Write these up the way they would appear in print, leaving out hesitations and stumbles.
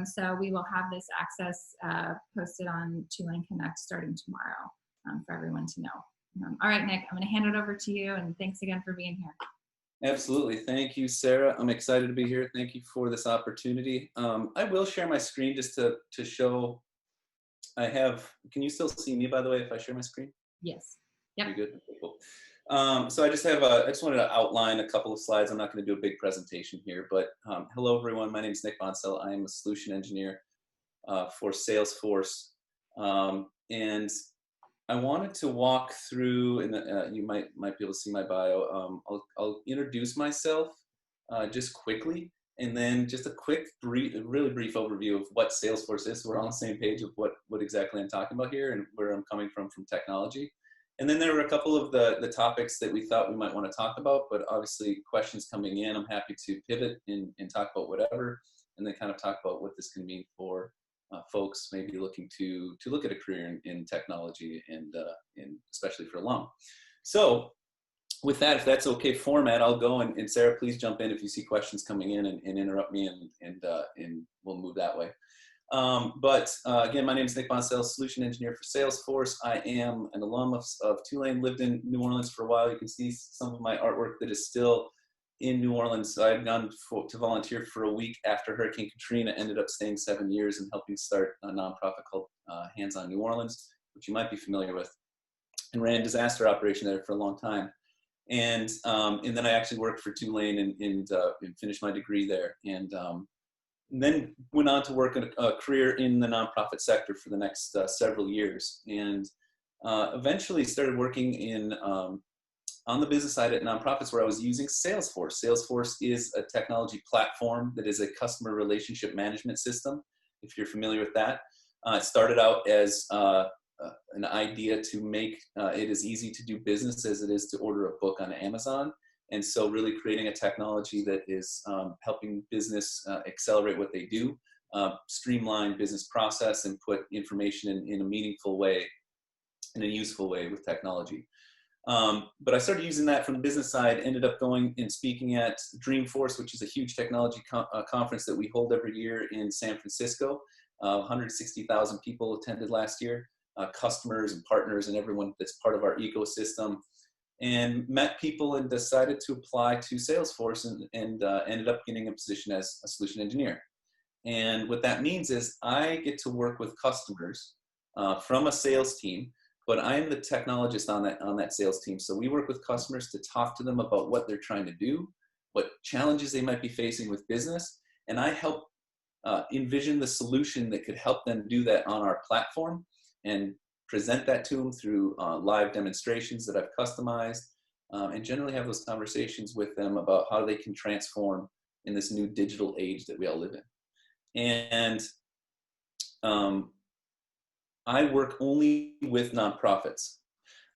So we will have this access posted on Tulane Connect starting tomorrow for everyone to know. All right, Nick, I'm going to hand it over to you, and thanks again for being here. Absolutely. Thank you, Sarah. I'm excited to be here. Thank you for this opportunity. I will share my screen just to show. Can you still see me, by the way, if I share my screen? Yes. Yep. Very good. Okay, cool. So I just wanted to outline a couple of slides. I'm not going to do a big presentation here, but hello, everyone. My name is Nick Bonsell. I am a solution engineer for Salesforce. And I wanted to walk through, and you might be able to see my bio. I'll introduce myself just quickly, and then just a quick, really brief overview of what Salesforce is, so we're on the same page of what exactly I'm talking about here and where I'm coming from technology. And then there were a couple of the topics that we thought we might want to talk about, but obviously questions coming in, I'm happy to pivot and talk about whatever, and then kind of talk about what this can mean for folks maybe looking to look at a career in technology and especially for alum. So with that, if that's okay format, I'll go and Sarah, please jump in if you see questions coming in and interrupt me and we'll move that way. Again, my name is Nick Bonsell, solution engineer for Salesforce. I am an alum of Tulane, lived in New Orleans for a while. You can see some of my artwork that is still in New Orleans. I had gone to volunteer for a week after Hurricane Katrina, ended up staying 7 years and helping start a nonprofit called Hands on New Orleans, which you might be familiar with, and ran a disaster operation there for a long time. And then I actually worked for Tulane and finished my degree there. And then went on to work in a career in the nonprofit sector for the next several years. And eventually started working on the business side at nonprofits where I was using Salesforce. Salesforce is a technology platform that is a customer relationship management system, if you're familiar with that. It started out as an idea to make it as easy to do business as it is to order a book on Amazon. And so really creating a technology that is helping business accelerate what they do, streamline business process, and put information in a meaningful way, in a useful way with technology. But I started using that from the business side, ended up going and speaking at Dreamforce, which is a huge technology conference that we hold every year in San Francisco. 160,000 people attended last year, customers and partners and everyone that's part of our ecosystem, and met people and decided to apply to Salesforce and ended up getting a position as a solution engineer. And what that means is I get to work with customers from a sales team, but I am the technologist on that sales team. So we work with customers to talk to them about what they're trying to do, what challenges they might be facing with business, and I help envision the solution that could help them do that on our platform and present that to them through live demonstrations that I've customized, and generally have those conversations with them about how they can transform in this new digital age that we all live in. And I work only with nonprofits.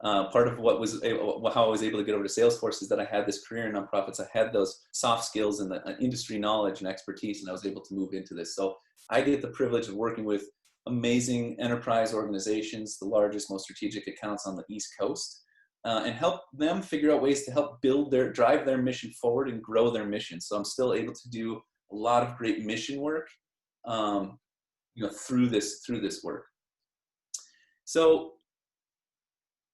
Part of how I was able to get over to Salesforce is that I had this career in nonprofits. I had those soft skills and the industry knowledge and expertise, and I was able to move into this. So I get the privilege of working with amazing enterprise organizations, the largest, most strategic accounts on the East Coast, and help them figure out ways to help drive their mission forward and grow their mission. So I'm still able to do a lot of great mission work, through this work. So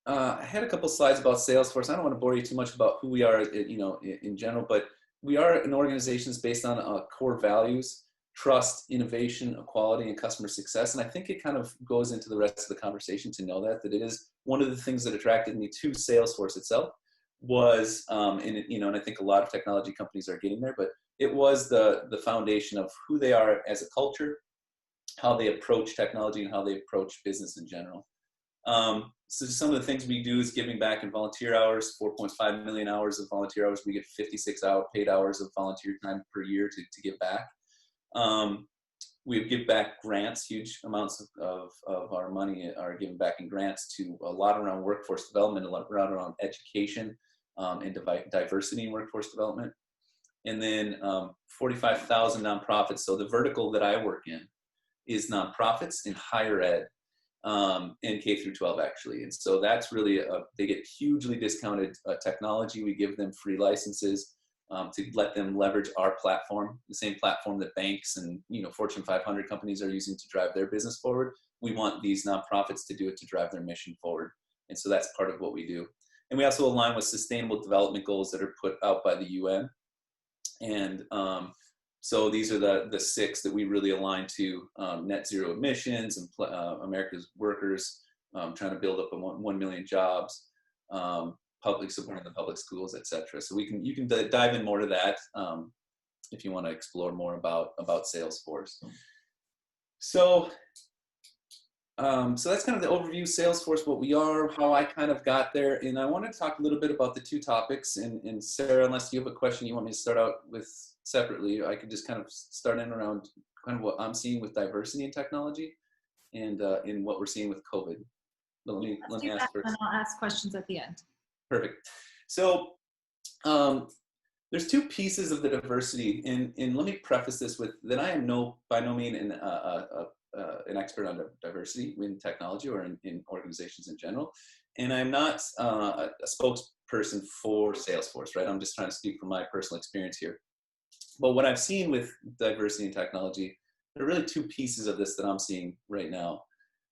I had a couple slides about Salesforce. I don't want to bore you too much about who we are, in general, but we are an organization that's based on core values: trust, innovation, equality, and customer success. And I think it kind of goes into the rest of the conversation to know that it is one of the things that attracted me to Salesforce itself was, and I think a lot of technology companies are getting there, but it was the foundation of who they are as a culture, how they approach technology, and how they approach business in general. So some of the things we do is giving back in volunteer hours, 4.5 million hours of volunteer hours. We get 56 paid hours of volunteer time per year to give back. We give back grants. Huge amounts of our money are given back in grants to a lot around workforce development, a lot around education, and diversity in workforce development. And then 45,000 nonprofits. So the vertical that I work in is nonprofits in higher ed, and K through 12 actually. And so that's really, they get hugely discounted technology. We give them free licenses. to let them leverage our platform, the same platform that banks and Fortune 500 companies are using to drive their business forward. We want these nonprofits to do it to drive their mission forward. And so that's part of what we do. And we also align with sustainable development goals that are put out by the UN. And so these are the 6 that we really align to: net zero emissions, and America's workers, trying to build up 1 million jobs, public supporting the public schools, etc. So you can dive in more to that if you want to explore more about Salesforce. So that's kind of the overview of Salesforce, what we are, how I kind of got there. And I wanted to talk a little bit about the 2 topics. And Sarah, unless you have a question you want me to start out with separately, I could just kind of start in around kind of what I'm seeing with diversity in technology and in what we're seeing with COVID. But let me ask first. And I'll ask questions at the end. Perfect. So there's 2 pieces of the diversity. And let me preface this with that I am by no means an expert on diversity in technology or in organizations in general. And I'm not a spokesperson for Salesforce, right? I'm just trying to speak from my personal experience here. But what I've seen with diversity in technology, there are really 2 pieces of this that I'm seeing right now.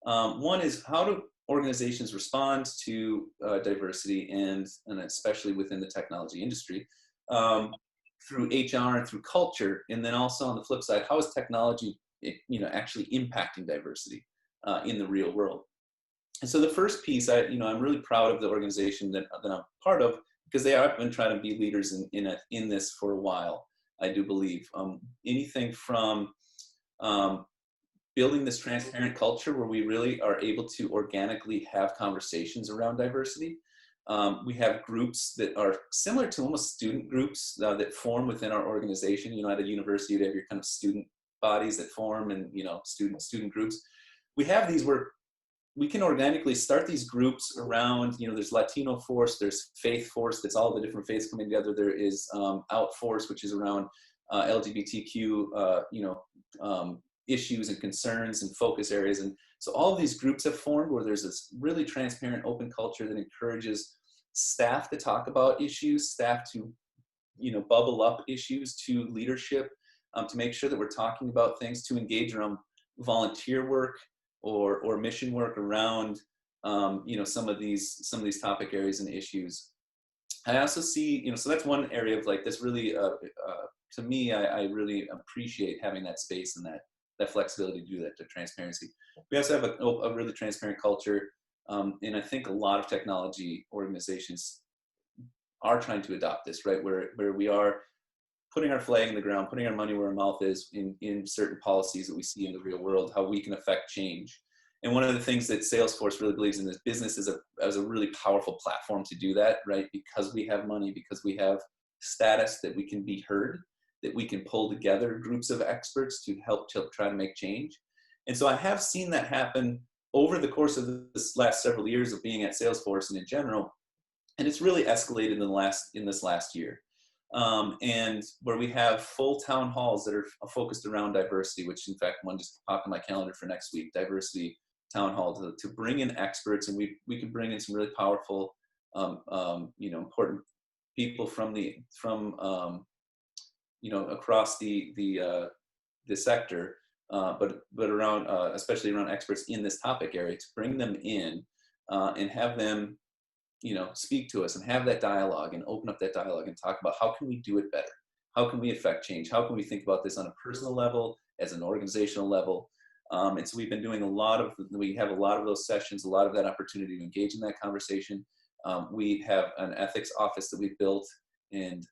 One is, how do organizations respond to diversity and especially within the technology industry through HR and through culture? And then also on the flip side, how is technology actually impacting diversity in the real world? And so the first piece, I'm really proud of the organization that I'm part of, because they have been trying to be leaders in this for a while. I do believe anything from building this transparent culture where we really are able to organically have conversations around diversity. We have groups that are similar to almost student groups that form within our organization. At a university, you have your kind of student bodies that form, and student groups. We have these where we can organically start these groups around, there's Latino Force, there's Faith Force, that's all the different faiths coming together. There is Out Force, which is around LGBTQ, issues and concerns and focus areas. And so all of these groups have formed where there's this really transparent, open culture that encourages staff to talk about issues, staff to, bubble up issues to leadership, to make sure that we're talking about things, to engage around volunteer work or mission work around, some of these topic areas and issues. I also see, so that's one area of like this really, to me, I really appreciate having that space and that flexibility to do that, to transparency. We also have a really transparent culture. And I think a lot of technology organizations are trying to adopt this, right? Where we are putting our flag in the ground, putting our money where our mouth is in certain policies that we see in the real world, how we can affect change. And one of the things that Salesforce really believes in is business as a really powerful platform to do that, right? Because we have money, because we have status, that we can be heard, that we can pull together groups of experts to help to try to make change. And so I have seen that happen over the course of this last several years of being at Salesforce and in general. And it's really escalated in this last year. And where we have full town halls that are focused around diversity, which in fact one just popped in my calendar for next week, diversity town hall, to bring in experts, and we can bring in some really powerful, important people from across the sector, but around especially around experts in this topic area, to bring them in and have them speak to us and have that dialogue and open up that dialogue and talk about how can we do it better? How can we affect change? How can we think about this on a personal level, as an organizational level? And so we've been doing we have a lot of those sessions, a lot of that opportunity to engage in that conversation. We have an ethics office that we've built, and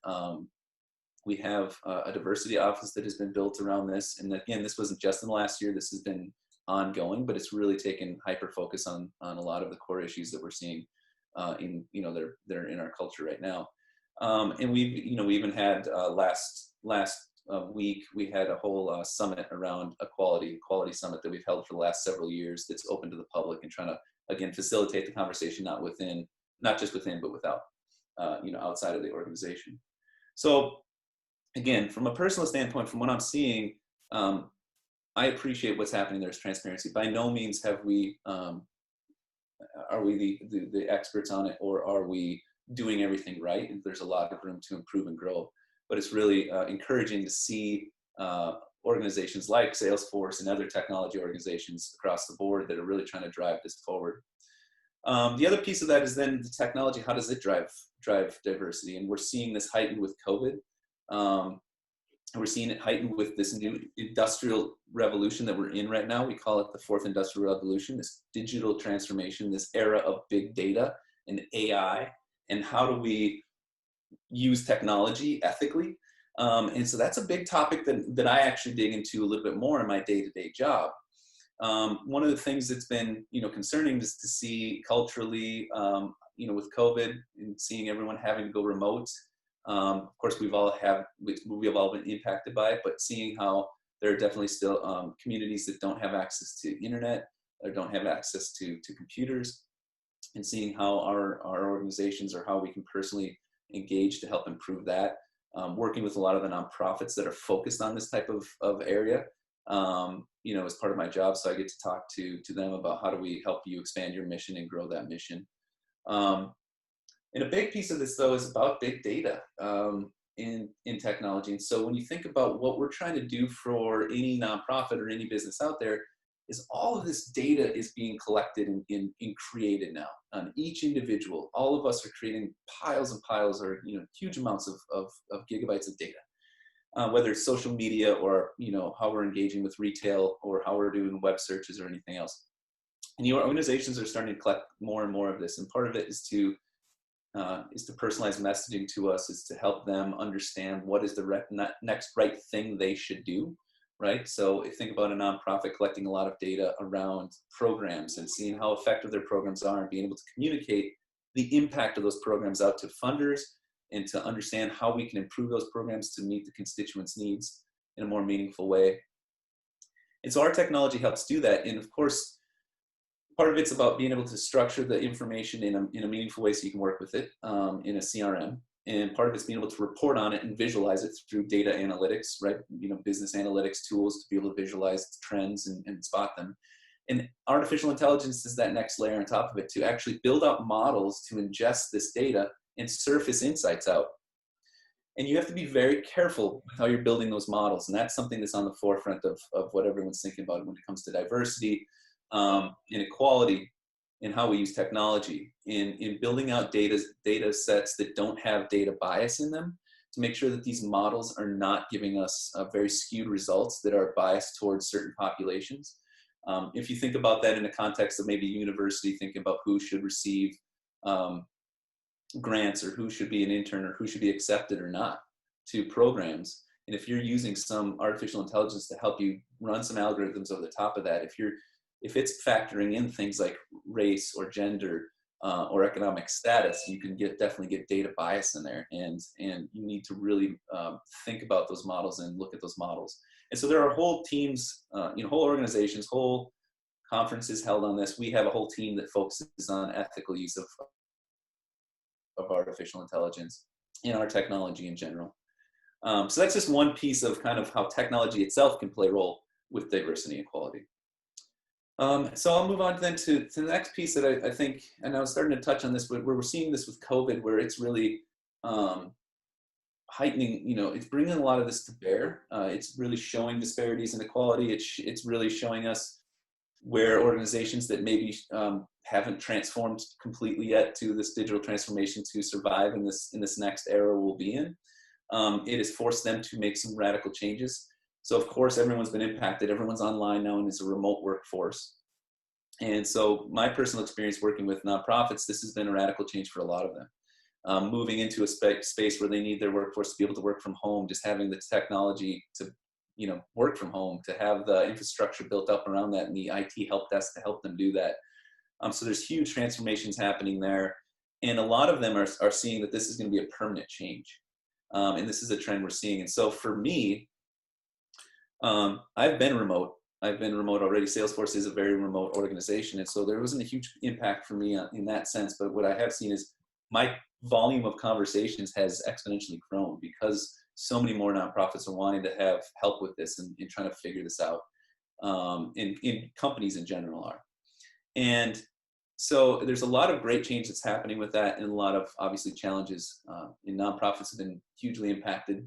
we have a diversity office that has been built around this. And again, this wasn't just in the last year, this has been ongoing, but it's really taken hyper focus on a lot of the core issues that we're seeing they're in our culture right now. And we even had last week, we had a whole summit around equality summit that we've held for the last several years, that's open to the public and trying to, again, facilitate the conversation, not just within, but without, outside of the organization. So again, from a personal standpoint, from what I'm seeing, I appreciate what's happening. There's transparency. By no means are we the experts on it, or are we doing everything right? And there's a lot of room to improve and grow. but it's really encouraging to see organizations like Salesforce and other technology organizations across the board that are really trying to drive this forward. The other piece of that is then the technology. How does it drive diversity? And we're seeing this heightened with COVID. We're seeing it heightened with this new industrial revolution that we're in right now. We call it the fourth industrial revolution, this digital transformation, this era of big data and AI, and how do we use technology ethically? And so that's a big topic that I actually dig into a little bit more in my day-to-day job. One of the things that's been, concerning is to see culturally, with COVID and seeing everyone having to go remote. Of course, we've all been impacted by it, but seeing how there are definitely still communities that don't have access to internet or don't have access to computers, and seeing how our organizations or how we can personally engage to help improve that. Working with a lot of the nonprofits that are focused on this type of area, as part of my job. So I get to talk to them about how do we help you expand your mission and grow that mission. And a big piece of this, though, is about big data in technology. And so when you think about what we're trying to do for any nonprofit or any business out there, is all of this data is being collected and created now on each individual. All of us are creating piles and piles or huge amounts of gigabytes of data, whether it's social media or how we're engaging with retail or how we're doing web searches or anything else. And your organizations are starting to collect more and more of this. And part of it is to personalize messaging to us, is to help them understand what is the next right thing they should do. Right. So if you think about a nonprofit collecting a lot of data around programs and seeing how effective their programs are and being able to communicate the impact of those programs out to funders and to understand how we can improve those programs to meet the constituents' needs in a more meaningful way. And so our technology helps do that. And of course, part of it's about being able to structure the information in a meaningful way so you can work with it in a CRM. And part of it's being able to report on it and visualize it through data analytics, right? Business analytics tools to be able to visualize trends and spot them. And artificial intelligence is that next layer on top of it to actually build out models to ingest this data and surface insights out. And you have to be very careful with how you're building those models. And that's something that's on the forefront of what everyone's thinking about when it comes to diversity, inequality, and how we use technology in building out data sets that don't have data bias in them, to make sure that these models are not giving us very skewed results that are biased towards certain populations. If you think about that in the context of maybe university, thinking about who should receive grants or who should be an intern or who should be accepted or not to programs. And if you're using some artificial intelligence to help you run some algorithms over the top of that, if it's factoring in things like race or gender or economic status, you can definitely get data bias in there, and you need to really think about those models and look at those models. And so there are whole teams, whole organizations, whole conferences held on this. We have a whole team that focuses on ethical use of artificial intelligence in our technology in general. So that's just one piece of kind of how technology itself can play a role with diversity and equality. So I'll move on then to the next piece that I think, and I was starting to touch on this, where we're seeing this with COVID, where it's really heightening, it's bringing a lot of this to bear. It's really showing disparities in equality. It's really showing us where organizations that maybe haven't transformed completely yet to this digital transformation to survive in this next era we'll be in. It has forced them to make some radical changes. So of course, everyone's been impacted. Everyone's online now and is a remote workforce. And so my personal experience working with nonprofits, this has been a radical change for a lot of them. Moving into a space where they need their workforce to be able to work from home, just having the technology to, work from home, to have the infrastructure built up around that and the IT help desk to help them do that. So there's huge transformations happening there. And a lot of them are seeing that this is going to be a permanent change. And this is a trend we're seeing. And so for me, I've been remote already. Salesforce is a very remote organization. And so there wasn't a huge impact for me in that sense. But what I have seen is my volume of conversations has exponentially grown because so many more nonprofits are wanting to have help with this and trying to figure this out. And companies in general are. And so there's a lot of great change that's happening with that, and a lot of obviously challenges. And nonprofits have been hugely impacted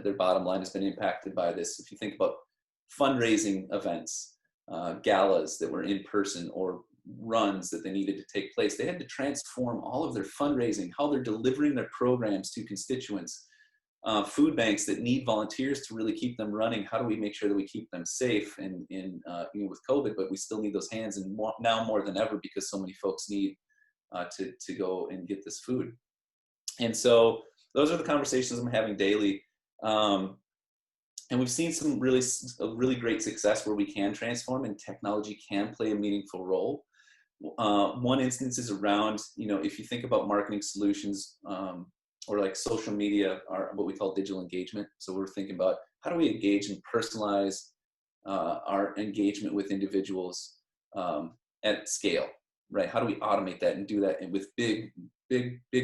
their bottom line has been impacted by this. If you think about fundraising events, galas that were in person, or runs that they needed to take place, they had to transform all of their fundraising, how they're delivering their programs to constituents. Food banks that need volunteers to really keep them running. How do we make sure that we keep them safe and with COVID, but we still need those hands, and now more than ever, because so many folks need to go and get this food. And so those are the conversations I'm having daily. And we've seen some really great success where we can transform and technology can play a meaningful role. One instance is around, if you think about marketing solutions, or like social media, or what we call digital engagement. So we're thinking about how do we engage and personalize our engagement with individuals at scale, right? How do we automate that and do that with big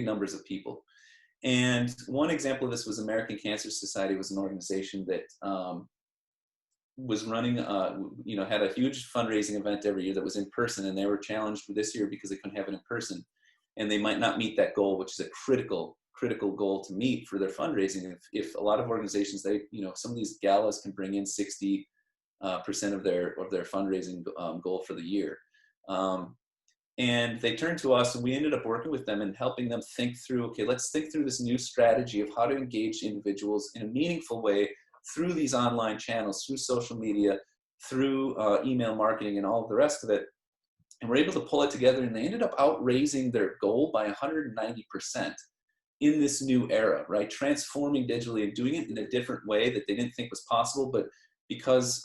numbers of people? And one example of this was American Cancer Society. Was an organization that was running, had a huge fundraising event every year that was in person, and they were challenged this year because they couldn't have it in person, and they might not meet that goal, which is a critical goal to meet for their fundraising. If a lot of organizations, some of these galas can bring in 60% of their fundraising goal for the year. And they turned to us, and we ended up working with them and helping them think through, okay, let's think through this new strategy of how to engage individuals in a meaningful way through these online channels, through social media, through email marketing and all of the rest of it. And we're able to pull it together, and they ended up outraising their goal by 190% in this new era, right? Transforming digitally and doing it in a different way that they didn't think was possible, but because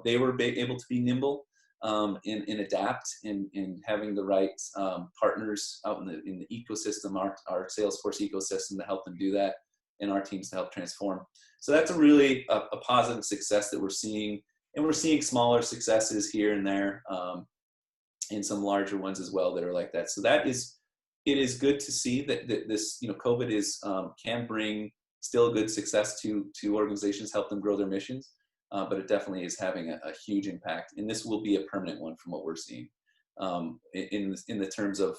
they were able to be nimble and adapt, and having the right partners out in the ecosystem, our Salesforce ecosystem, to help them do that, and our teams to help transform. So that's a really a positive success that we're seeing, and we're seeing smaller successes here and there, and some larger ones as well that are like that. So it is good to see that this, COVID can bring still good success to organizations, help them grow their missions, but it definitely is having a huge impact. And this will be a permanent one from what we're seeing in the terms of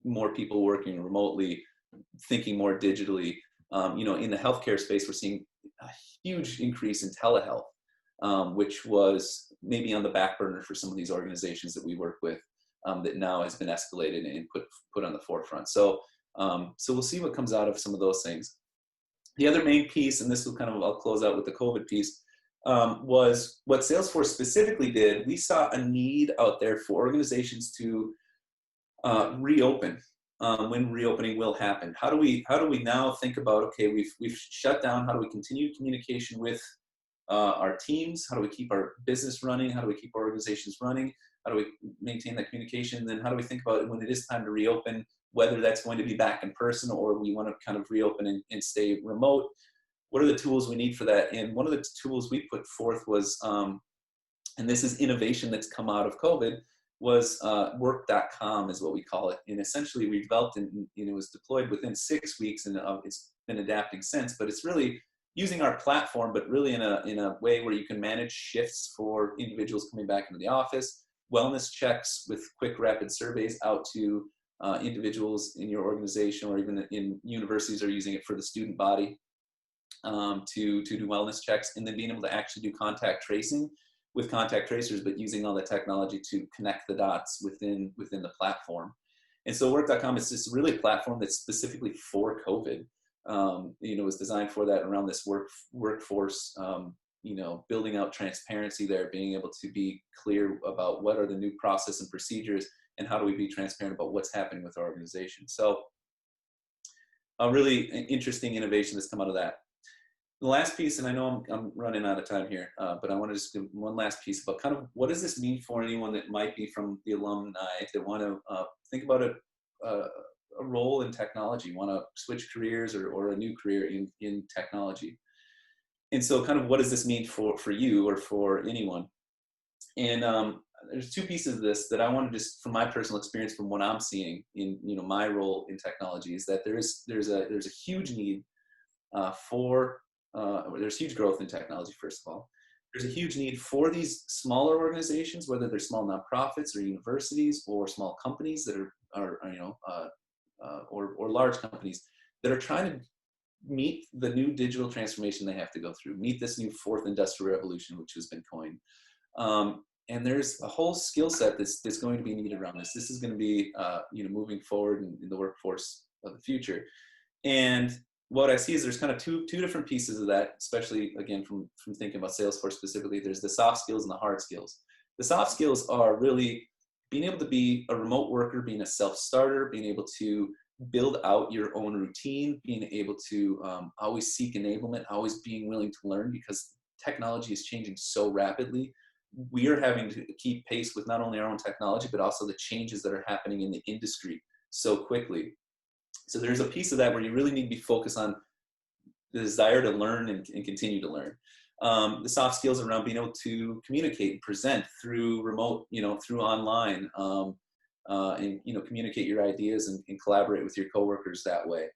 more people working remotely, thinking more digitally. In the healthcare space, we're seeing a huge increase in telehealth, which was maybe on the back burner for some of these organizations that we work with. That now has been escalated and put on the forefront. So we'll see what comes out of some of those things. The other main piece, and this will I'll close out with the COVID piece, was what Salesforce specifically did. We saw a need out there for organizations to reopen when reopening will happen. How do we now think about, okay, we've shut down, how do we continue communication with our teams? How do we keep our business running? How do we keep our organizations running? How do we maintain that communication? Then how do we think about when it is time to reopen, whether that's going to be back in person or we want to reopen and stay remote? What are the tools we need for that? And one of the tools we put forth was, and this is innovation that's come out of COVID, was work.com is what we call it. And essentially we developed and it was deployed within 6 weeks, and it's been adapting since, but it's really using our platform, but really in a way where you can manage shifts for individuals coming back into the office, wellness checks with quick rapid surveys out to individuals in your organization, or even in universities are using it for the student body to do wellness checks, and then being able to actually do contact tracing with contact tracers, but using all the technology to connect the dots within the platform. And so work.com is just really a platform that's specifically for COVID. Was designed for that, around this workforce, building out transparency there, being able to be clear about what are the new process and procedures, and how do we be transparent about what's happening with our organization. So a really interesting innovation that's come out of that. The last piece, and I know I'm running out of time here, but I want to just do one last piece about what does this mean for anyone that might be from the alumni that want to think about a role in technology, want to switch careers or a new career in technology. And so what does this mean for you or for anyone? And there's two pieces of this that I want to just, from my personal experience, from what I'm seeing in my role in technology, is that there's a huge need there's huge growth in technology. First of all, there's a huge need for these smaller organizations, whether they're small nonprofits or universities or small companies that are or large companies that are trying to meet the new digital transformation they have to go through, meet this new fourth industrial revolution, which has been coined. And there's a whole skill set that's going to be needed around this. This is going to be, moving forward in the workforce of the future. And what I see is there's kind of two different pieces of that, especially again from thinking about Salesforce specifically. There's the soft skills and the hard skills. The soft skills are really being able to be a remote worker, being a self-starter, being able to build out your own routine, being able to always seek enablement, always being willing to learn, because technology is changing so rapidly. We are having to keep pace with not only our own technology, but also the changes that are happening in the industry so quickly. So there's a piece of that where you really need to be focused on the desire to learn and continue to learn. The soft skills around being able to communicate and present through remote, through online, and communicate your ideas and collaborate with your coworkers that way.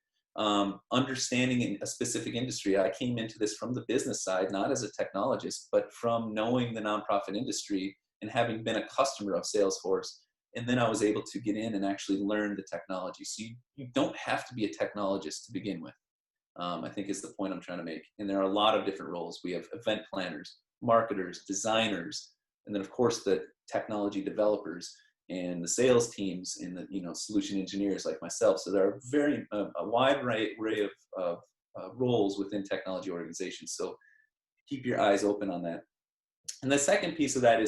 Understanding in a specific industry. I came into this from the business side, not as a technologist, but from knowing the nonprofit industry and having been a customer of Salesforce. And then I was able to get in and actually learn the technology. So you don't have to be a technologist to begin with, I think is the point I'm trying to make. And there are a lot of different roles. We have event planners, marketers, designers, and then of course the technology developers and the sales teams and the solution engineers like myself. So there are a wide array of roles within technology organizations. So keep your eyes open on that. And the second piece of that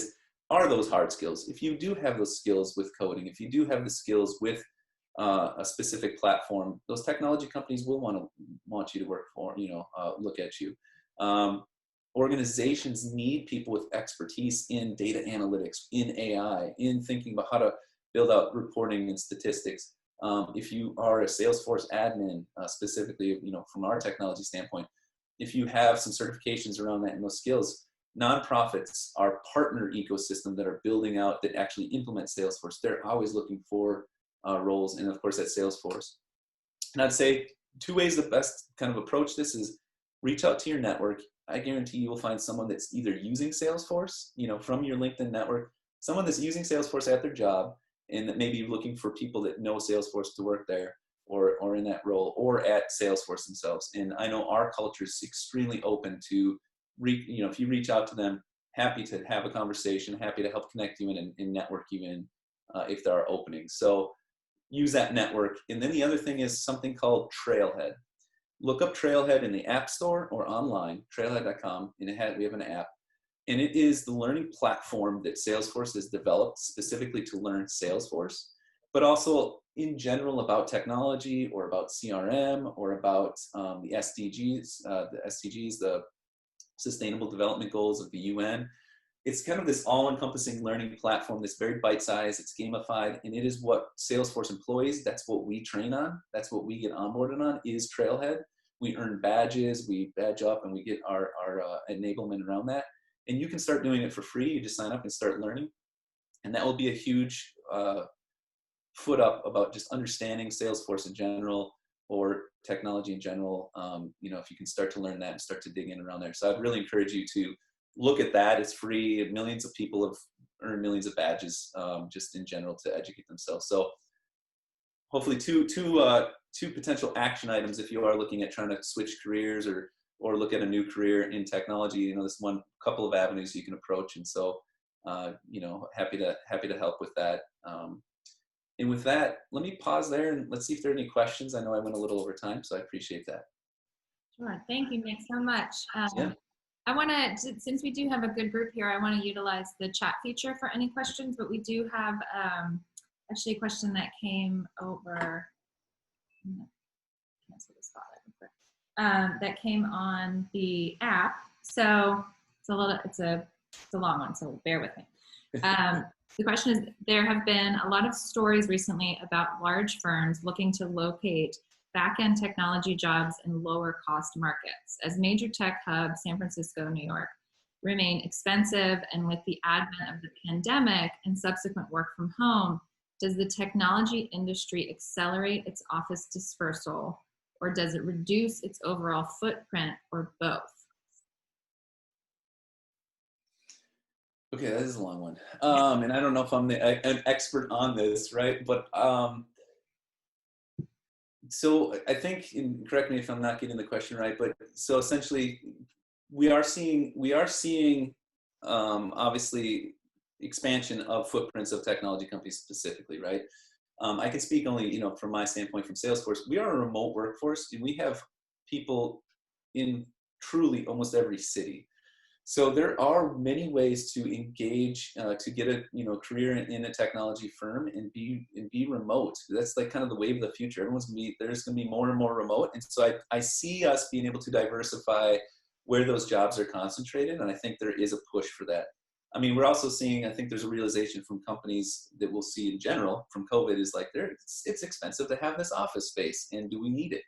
are those hard skills. If you do have those skills with coding, if you do have the skills with a specific platform, those technology companies will want you to work for, look at you. Organizations need people with expertise in data analytics, in AI, in thinking about how to build out reporting and statistics. If you are a Salesforce admin, specifically, from our technology standpoint, if you have some certifications around that and those skills, nonprofits, our partner ecosystem that are building out, that actually implement Salesforce, they're always looking for roles, and of course at Salesforce. And I'd say two ways the best kind of approach this is reach out to your network. I guarantee you will find someone that's either using Salesforce, from your LinkedIn network, someone that's using Salesforce at their job, and that may be looking for people that know Salesforce to work there or in that role, or at Salesforce themselves. And I know our culture is extremely open to, if you reach out to them, happy to have a conversation, happy to help connect you in and network you in if there are openings. So use that network. And then the other thing is something called Trailhead. Look up Trailhead in the App Store or online, trailhead.com, and we have an app. And it is the learning platform that Salesforce has developed specifically to learn Salesforce, but also in general about technology or about CRM or about the SDGs, the Sustainable Development Goals of the UN. It's kind of this all-encompassing learning platform that's very bite-sized, it's gamified, and it is what Salesforce employees, that's what we train on, that's what we get onboarded on, is Trailhead. We earn badges, we badge up, and we get our enablement around that. And you can start doing it for free. You just sign up and start learning. And that will be a huge foot up about just understanding Salesforce in general, or technology in general. If you can start to learn that and start to dig in around there. So I'd really encourage you to look at that. It's free. Millions of people have earned millions of badges just in general to educate themselves. So hopefully two potential action items if you are looking at trying to switch careers or look at a new career in technology. This one couple of avenues you can approach. And so happy to help with that. And with that, let me pause there and let's see if there are any questions. I know I went a little over time, so I appreciate that. Sure. Thank you, Nick, so much. Yeah. I want to, since we do have a good group here, I want to utilize the chat feature for any questions, but we do have actually a question that came over. That came on the app. So it's a long one, so bear with me. The question is, there have been a lot of stories recently about large firms looking to locate back-end technology jobs in lower cost markets. As major tech hubs, San Francisco, New York, remain expensive, and with the advent of the pandemic and subsequent work from home, does the technology industry accelerate its office dispersal, or does it reduce its overall footprint, or both? Okay, that is a long one. And I don't know if I'm an expert on this, right? But So I think, and correct me if I'm not getting the question right, but so essentially we are seeing obviously expansion of footprints of technology companies specifically, right? I can speak only, from my standpoint from Salesforce. We are a remote workforce, and we have people in truly almost every city. So there are many ways to engage, to get a career in a technology firm and be remote. That's like kind of the wave of the future. There's gonna be more and more remote, and so I see us being able to diversify where those jobs are concentrated, and I think there is a push for that. I mean, we're also seeing, I think there's a realization from companies that we'll see in general from COVID is like, it's expensive to have this office space, and do we need it?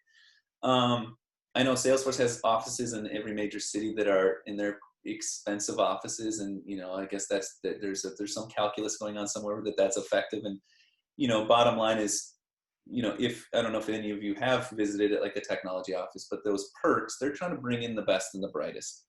I know Salesforce has offices in every major city that are in their expensive offices, and I guess there's some calculus going on somewhere that's effective. And bottom line is, if I don't know if any of you have visited it, like a technology office, but those perks, they're trying to bring in the best and the brightest,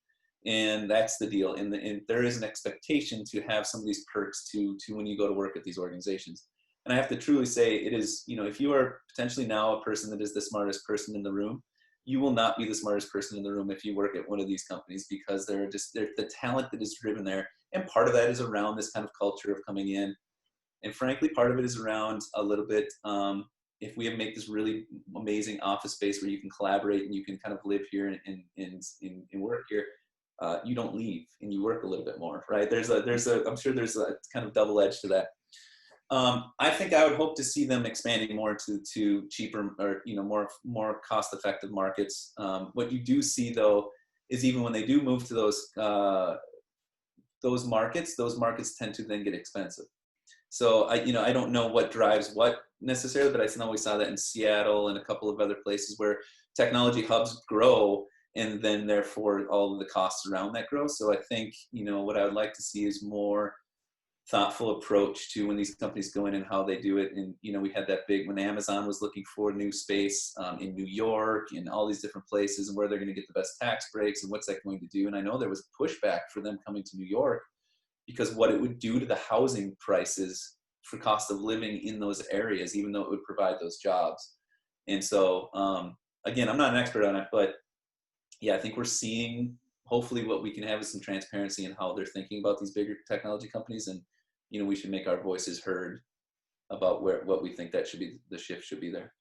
and that's the deal. And there is an expectation to have some of these perks to when you go to work at these organizations. And I have to truly say, it is, if you are potentially now a person that is the smartest person in the room, you will not be the smartest person in the room if you work at one of these companies, because they're the talent that is driven there. And part of that is around this kind of culture of coming in. And frankly, part of it is around a little bit, if we make this really amazing office space where you can collaborate and you can kind of live here and work here, you don't leave and you work a little bit more, right? I'm sure there's a kind of double edge to that. I think I would hope to see them expanding more to cheaper or more cost-effective markets. What you do see though is even when they do move to those markets tend to then get expensive. So I don't know what drives what necessarily, but I know we saw that in Seattle and a couple of other places where technology hubs grow, and then therefore all of the costs around that grow. So I think what I would like to see is more thoughtful approach to when these companies go in and how they do it. And we had that big, when Amazon was looking for new space in New York and all these different places, and where they're going to get the best tax breaks and what's that going to do. And I know there was pushback for them coming to New York because what it would do to the housing prices for cost of living in those areas, even though it would provide those jobs. And so again, I'm not an expert on it, but yeah, I think we're seeing hopefully what we can have is some transparency in how they're thinking about these bigger technology companies. And we should make our voices heard about what we think that should be, the shift should be there.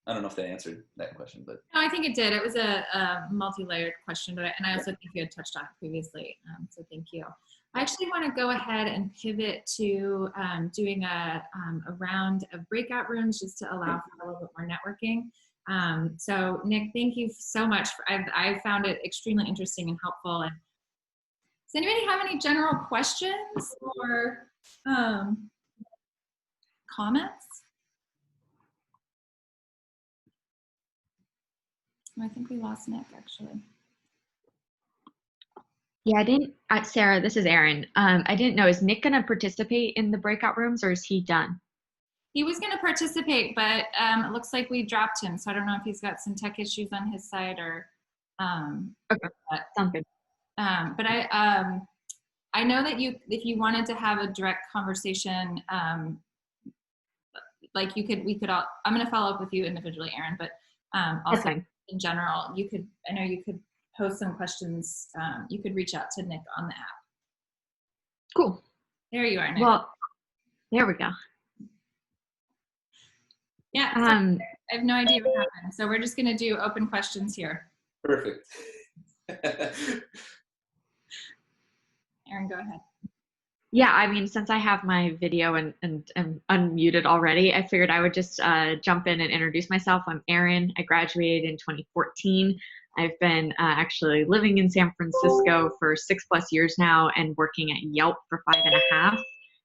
I don't know if that answered that question, but. No, I think it did. It was a multi-layered question, and I also think you had touched on it previously, so thank you. I actually want to go ahead and pivot to doing a round of breakout rooms just to allow for a little bit more networking. So Nick, thank you so much. I found it extremely interesting and helpful. And does anybody have any general questions or comments? I think we lost Nick, actually. Yeah, I didn't, Sarah, this is Erin. I didn't know, is Nick gonna participate in the breakout rooms, or is he done? He was gonna participate, but it looks like we dropped him. So I don't know if he's got some tech issues on his side or. Okay, sounds good. But I know that if you wanted to have a direct conversation, like we could all, I'm gonna follow up with you individually, Erin, but also in general, I know you could post some questions. You could reach out to Nick on the app. Cool. There you are, Nick. Well, there we go. Yeah, so I have no idea what happened. So we're just gonna do open questions here. Perfect. Erin, go ahead. Yeah, I mean, since I have my video and unmuted already, I figured I would just jump in and introduce myself. I'm Erin. I graduated in 2014. I've been actually living in San Francisco for 6+ years now and working at Yelp for 5.5.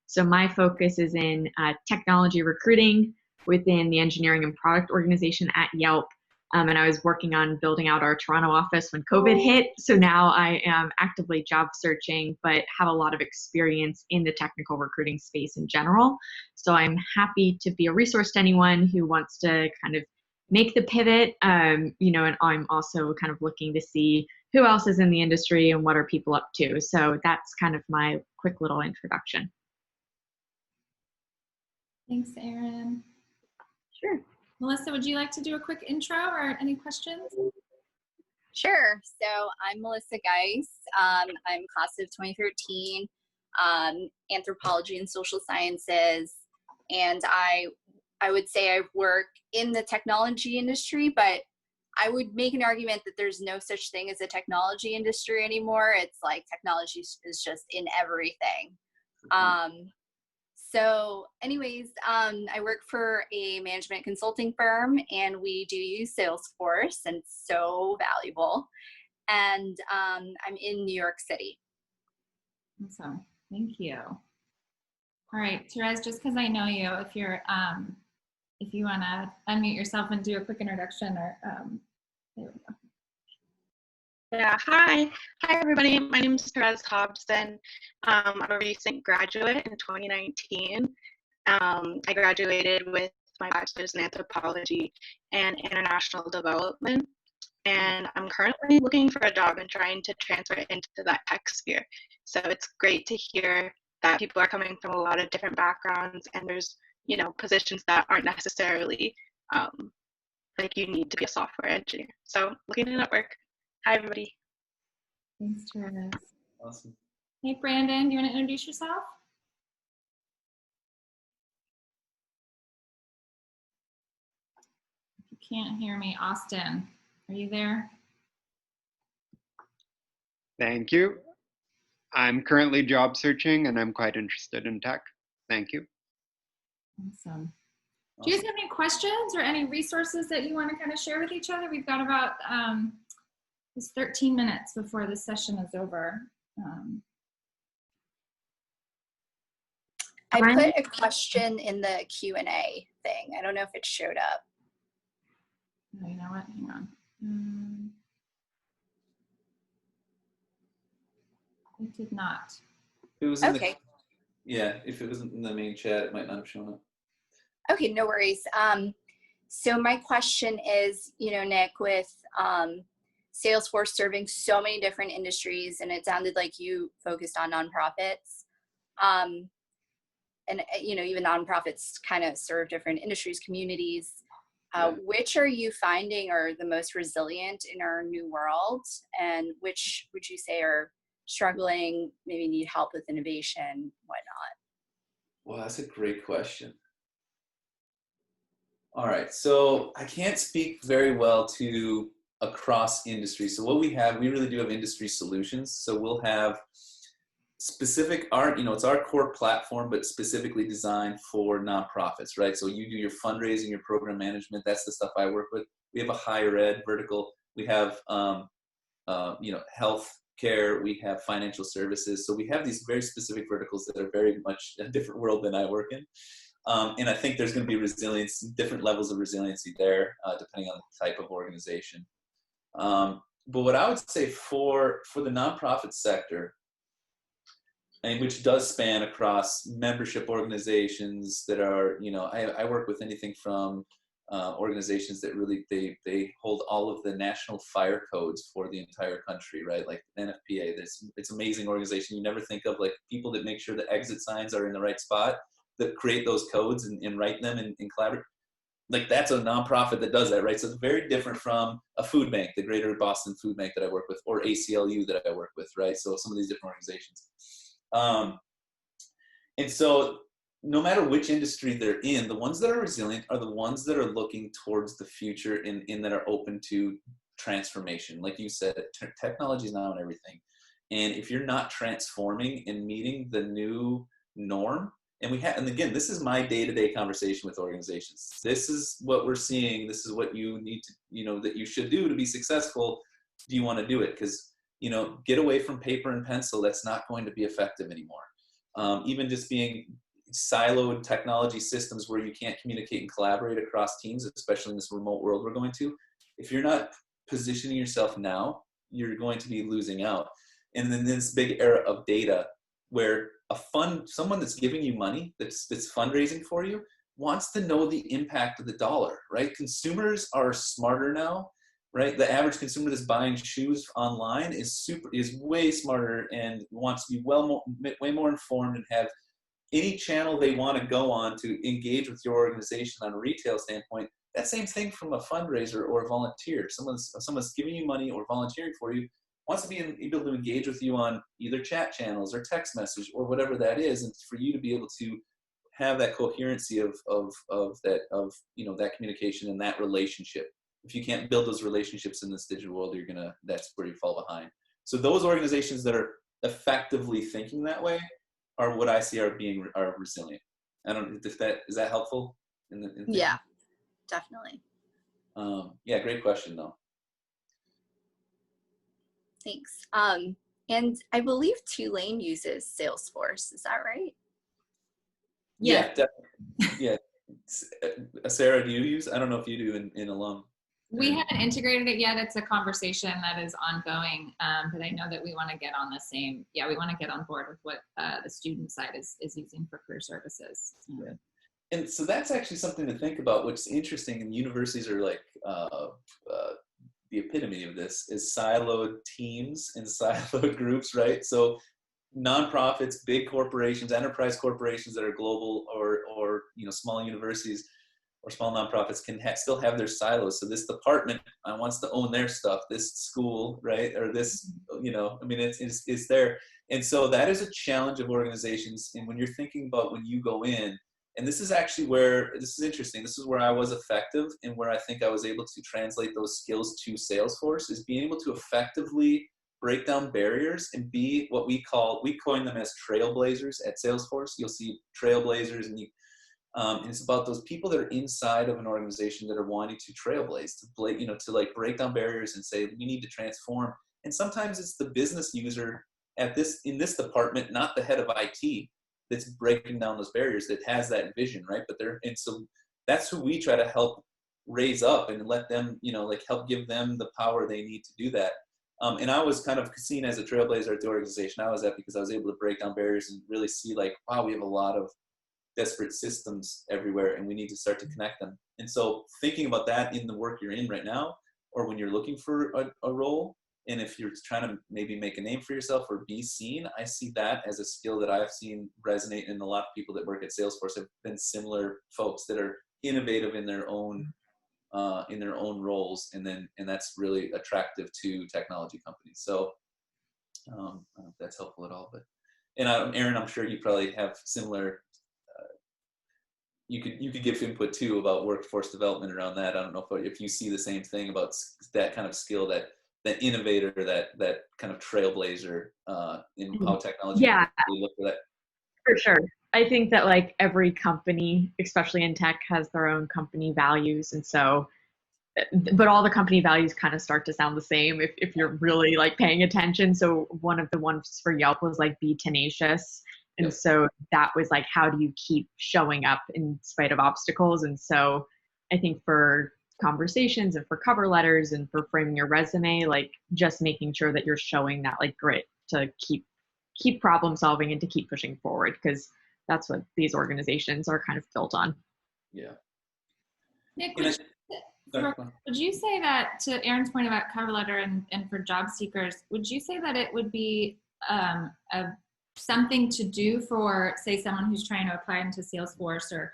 So my focus is in technology recruiting within the engineering and product organization at Yelp. And I was working on building out our Toronto office when COVID hit. So now I am actively job searching, but have a lot of experience in the technical recruiting space in general. So I'm happy to be a resource to anyone who wants to kind of make the pivot, and I'm also kind of looking to see who else is in the industry and what are people up to. So that's kind of my quick little introduction. Thanks, Erin. Sure. Melissa, would you like to do a quick intro or any questions? Sure. So I'm Melissa Geis. I'm class of 2013, anthropology and social sciences. And I would say I work in the technology industry, but I would make an argument that there's no such thing as a technology industry anymore. It's like technology is just in everything. So anyways, I work for a management consulting firm, and we do use Salesforce, and it's so valuable. And I'm in New York City. Awesome. Thank you. All right, Therese, just because I know you, if you want to unmute yourself and do a quick introduction, or there we go. Yeah, hi everybody. My name is Therese Hobson. I'm a recent graduate in 2019. I graduated with my bachelor's in anthropology and international development, and I'm currently looking for a job and trying to transfer into that tech sphere. So it's great to hear that people are coming from a lot of different backgrounds, and there's, you know, positions that aren't necessarily like you need to be a software engineer. So looking to network. Hi, everybody. Thanks, Therese. Awesome. Hey, Brandon, do you want to introduce yourself? If you can't hear me, Austin, are you there? Thank you. I'm currently job searching and I'm quite interested in tech. Thank you. Awesome. Do you guys have any questions or any resources that you want to kind of share with each other? We've got about it's 13 minutes before this session is over. I put a question in the Q&A thing. I don't know if it showed up. Oh, you know what? Hang on. It did not. It was in Okay. Yeah, if it wasn't in the main chat, it might not have shown up. Okay, no worries. So my question is, you know, Nick, with Salesforce serving so many different industries, and it sounded like you focused on nonprofits. And, you know, even nonprofits kind of serve different industries, communities. Which are you finding are the most resilient in our new world? And which would you say are struggling, maybe need help with innovation, whatnot? Well, that's a great question. All right, so I can't speak very well to across industries. So what we really do have industry solutions. So we'll have specific it's our core platform, but specifically designed for nonprofits, right? So you do your fundraising, your program management, that's the stuff I work with. We have a higher ed vertical. We have, health care, we have financial services. So we have these very specific verticals that are very much a different world than I work in. And I think there's going to be resilience, different levels of resiliency there, depending on the type of organization. But what I would say for the nonprofit sector, and which does span across membership organizations that are, I work with anything from organizations that really, they hold all of the national fire codes for the entire country, right? Like NFPA, it's an amazing organization. You never think of, like, people that make sure the exit signs are in the right spot, that create those codes and write them and collaborate. Like, that's a nonprofit that does that, right? So it's very different from a food bank, the Greater Boston Food Bank that I work with, or ACLU that I work with, right? So some of these different organizations. And so no matter which industry they're in, the ones that are resilient are the ones that are looking towards the future and that are open to transformation. Like you said, technology is now in everything. And if you're not transforming and meeting the new norm, and again, this is my day-to-day conversation with organizations. This is what we're seeing. This is what you need to, that you should do to be successful. Do you want to do it? Because, get away from paper and pencil. That's not going to be effective anymore. Even just being siloed technology systems where you can't communicate and collaborate across teams, especially in this remote world we're going to, if you're not positioning yourself now, you're going to be losing out. And then this big era of data where someone that's giving you money, that's fundraising for you, wants to know the impact of the dollar, right? Consumers are smarter now, right? The average consumer that's buying shoes online is way smarter and wants to be way more informed and have any channel they want to go on to engage with your organization on a retail standpoint that same thing from a fundraiser or a volunteer. Someone's giving you money or volunteering for you, wants to be able to engage with you on either chat channels or text message or whatever that is, and for you to be able to have that coherency of that communication and that relationship. If you can't build those relationships in this digital world, that's where you fall behind. So those organizations that are effectively thinking that way are what I see are resilient. I don't know if is that helpful in yeah, definitely. Yeah, great question though. Thanks. And I believe Tulane uses Salesforce. Is that right? Yeah, definitely. Yeah. Sarah, do you use? I don't know if you do in alum. We haven't integrated it yet. It's a conversation that is ongoing, but I know that we want to get on the same. Yeah, we want to get on board with what the student side is using for career services. Yeah. And so that's actually something to think about, which is interesting. And universities are like the epitome of this is siloed teams and siloed groups, right? So nonprofits, big corporations, enterprise corporations that are global, or small universities or small nonprofits can still have their silos. So this department wants to own their stuff. This school, right, or this, it's there. And so that is a challenge of organizations. And when you're thinking about when you go in, and this is actually where, this is interesting, this is where I was effective and where I think I was able to translate those skills to Salesforce, is being able to effectively break down barriers and be what we coin them as trailblazers at Salesforce. You'll see trailblazers, and and it's about those people that are inside of an organization that are wanting to trailblaze, to break down barriers and say, we need to transform. And sometimes it's the business user in this department, not the head of IT, that's breaking down those barriers, that has that vision, right? And so that's who we try to help raise up and let them, help give them the power they need to do that. And I was kind of seen as a trailblazer at the organization I was at, because I was able to break down barriers and really see wow, we have a lot of desperate systems everywhere and we need to start to connect them. And so thinking about that in the work you're in right now, or when you're looking for a role, and if you're trying to maybe make a name for yourself or be seen, I see that as a skill that I've seen resonate in a lot of people that work at Salesforce have been similar folks that are innovative in their own roles, and that's really attractive to technology companies. So I don't know if that's helpful at all, but Aaron, I'm sure you probably have similar. You could give input too about workforce development around that. I don't know if you see the same thing about that kind of skill, that innovator, that kind of trailblazer in how technology. Yeah, we look for that. For sure. I think that every company, especially in tech, has their own company values. And so, but all the company values kind of start to sound the same if you're really paying attention. So one of the ones for Yelp was be tenacious. And Yep. So that was how do you keep showing up in spite of obstacles? And so I think for conversations and for cover letters and for framing your resume, just making sure that you're showing that grit to keep problem solving and to keep pushing forward, because that's what these organizations are kind of built on. Yeah. Nick, would you say that, to Aaron's point about cover letter and for job seekers, would you say that it would be something to do for, say, someone who's trying to apply into Salesforce, or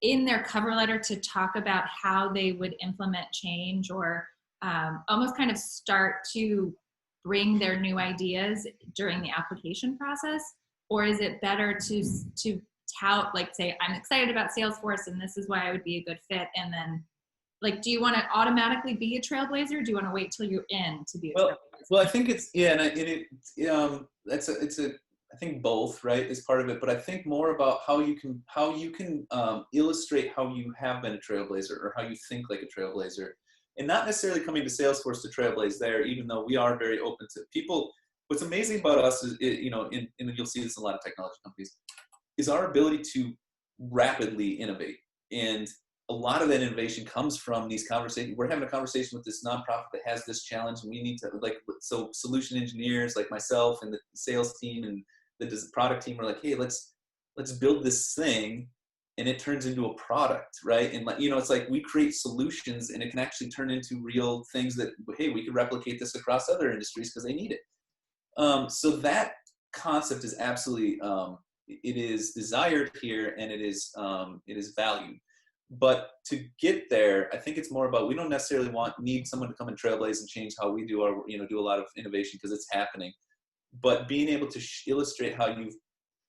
in their cover letter to talk about how they would implement change, or almost kind of start to bring their new ideas during the application process? Or is it better to tout, say, I'm excited about Salesforce and this is why I would be a good fit, and then do you want to automatically be a trailblazer? Do you want to wait till you're in to be a trailblazer? Well, I think it's, yeah, and I think both, right, is part of it, but I think more about how you can illustrate how you have been a trailblazer, or how you think like a trailblazer, and not necessarily coming to Salesforce to trailblaze there, even though we are very open to people. What's amazing about us is, and you'll see this in a lot of technology companies, is our ability to rapidly innovate. And a lot of that innovation comes from these conversations. We're having a conversation with this nonprofit that has this challenge, and we need to, so solution engineers like myself and the sales team and the product team are hey, let's build this thing, and it turns into a product, right? And it's we create solutions, and it can actually turn into real things that, hey, we could replicate this across other industries because they need it. So that concept is absolutely, it is desired here, and it is valued. But to get there, I think it's more about, we don't necessarily need someone to come and trailblaze and change how we do our, do a lot of innovation, because it's happening. But being able to illustrate how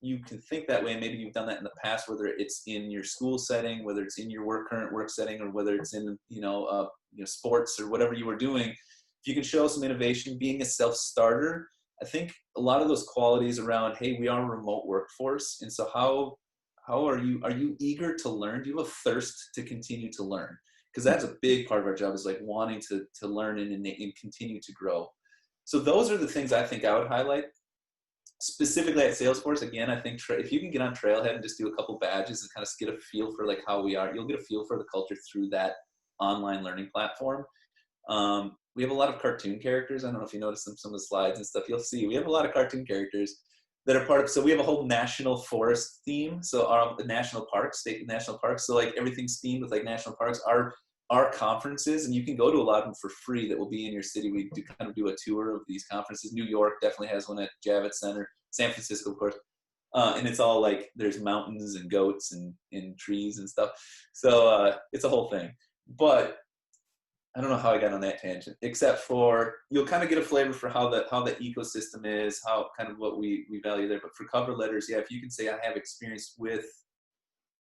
you can think that way, and maybe you've done that in the past, whether it's in your school setting, whether it's in your current work setting, or whether it's in sports or whatever you were doing. If you can show some innovation, being a self-starter, I think a lot of those qualities around, hey, we are a remote workforce, and so how are you eager to learn? Do you have a thirst to continue to learn? Because that's a big part of our job, is like wanting to learn and continue to grow. So those are the things I think I would highlight. Specifically at Salesforce, again, I think if you can get on Trailhead and just do a couple badges and kind of get a feel for like how we are, you'll get a feel for the culture through that online learning platform. We have a lot of cartoon characters. I don't know if you noticed some of the slides and stuff. You'll see we have a lot of cartoon characters that are part of. So we have a whole national forest theme. So our national parks, state national parks. So like everything's themed with like national parks. Our conferences, and you can go to a lot of them for free, that will be in your city. We kind of do a tour of these conferences. New York definitely has one at Javits Center. San Francisco, of course. And it's all like, there's mountains and goats and trees and stuff. So it's a whole thing. But I don't know how I got on that tangent, except for you'll kind of get a flavor for how the ecosystem is, how kind of what we value there. But for cover letters, yeah, if you can say I have experience with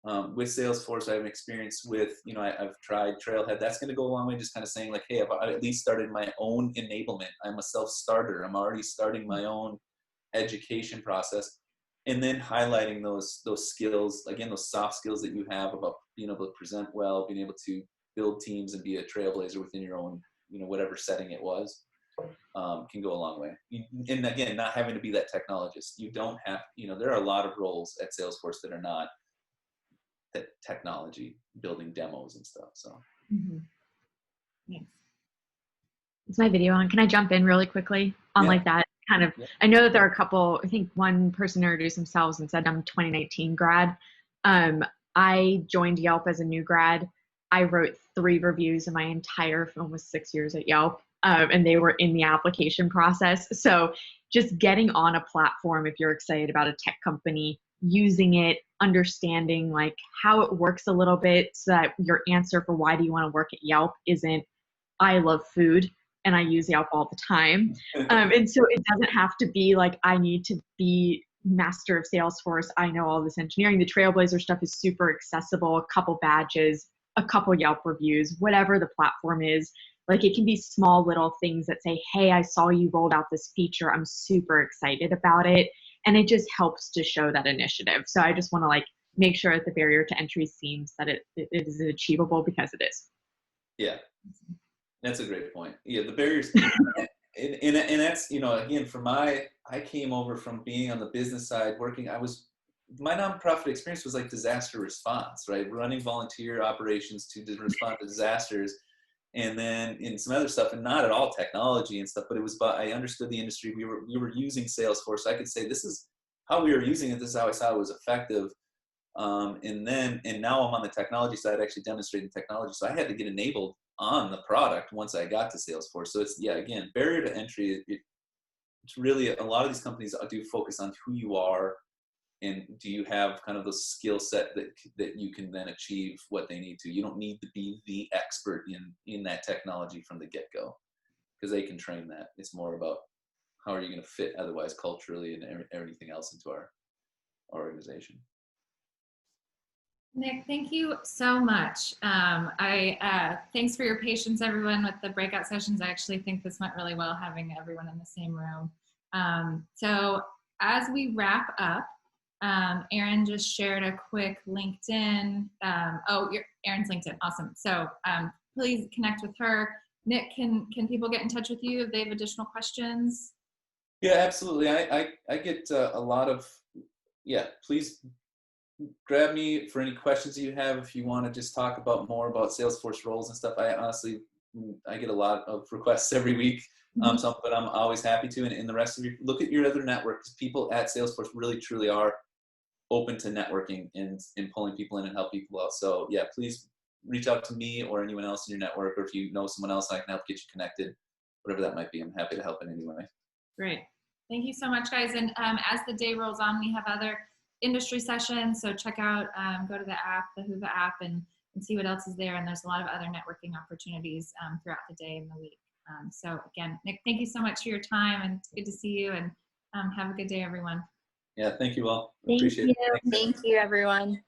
Salesforce, I have experience with, I've tried Trailhead, that's going to go a long way. Just kind of saying like, hey, I've at least started my own enablement. I'm a self-starter. I'm already starting my own education process. And then highlighting those skills, again, those soft skills that you have about being able to present well, being able to build teams and be a trailblazer within your own, whatever setting it was, can go a long way. And again, not having to be that technologist. You don't have, there are a lot of roles at Salesforce that are not that technology, building demos and stuff. So. Mm-hmm. Yes. Is my video on? Can I jump in really quickly on like that kind of, I know that there are a couple, I think one person introduced themselves and said I'm 2019 grad. I joined Yelp as a new grad. I wrote 3 reviews in my entire almost 6 years at Yelp, and they were in the application process. So just getting on a platform, if you're excited about a tech company, using it, understanding like how it works a little bit, so that your answer for why do you want to work at Yelp isn't I love food and I use Yelp all the time. And so it doesn't have to be like I need to be master of Salesforce. I know all this engineering. The Trailblazer stuff is super accessible, a couple badges, a couple Yelp reviews, whatever the platform is. Like it can be small little things that say, hey, I saw you rolled out this feature. I'm super excited about it. And it just helps to show that initiative. So I just want to like make sure that the barrier to entry seems that it is achievable, because it is. Yeah, that's a great point. Yeah, the barriers, and that's, again, I came over from being on the business side, working, my nonprofit experience was like disaster response, right? Running volunteer operations to respond to disasters. And then in some other stuff, and not at all technology and stuff, but it was about, I understood the industry. We were using Salesforce. So I could say, this is how we were using it. This is how I saw it was effective. And now I'm on the technology side, actually demonstrating technology. So I had to get enabled on the product once I got to Salesforce. So it's, again, barrier to entry. It's really, a lot of these companies do focus on who you are, and do you have kind of the skill set that you can then achieve what they need to. You don't need to be the expert in that technology from the get-go, because they can train that. It's more about how are you going to fit otherwise culturally and everything else into our organization. Nick, thank you so much. Thanks for your patience, everyone, with the breakout sessions. I actually think this went really well, having everyone in the same room. So as we wrap up, Erin just shared a quick LinkedIn. Erin's LinkedIn, awesome. So please connect with her. Nick, can people get in touch with you if they have additional questions? Yeah, absolutely. I get a lot of, please grab me for any questions you have. If you want to just talk about more about Salesforce roles and stuff, I get a lot of requests every week. But I'm always happy to. And the rest of you, look at your other networks. People at Salesforce really, truly are open to networking and pulling people in and help people out. So yeah, please reach out to me or anyone else in your network, or if you know someone else, I can help get you connected, whatever that might be. I'm happy to help in any way. Great. Thank you so much, guys. And as the day rolls on, we have other industry sessions. So check out, go to the app, the Whova app, and and see what else is there. And there's a lot of other networking opportunities throughout the day and the week. So again, Nick, thank you so much for your time, and it's good to see you, and have a good day, everyone. Yeah, thank you all. Thank Appreciate you. it. Thanks. Thank you, everyone.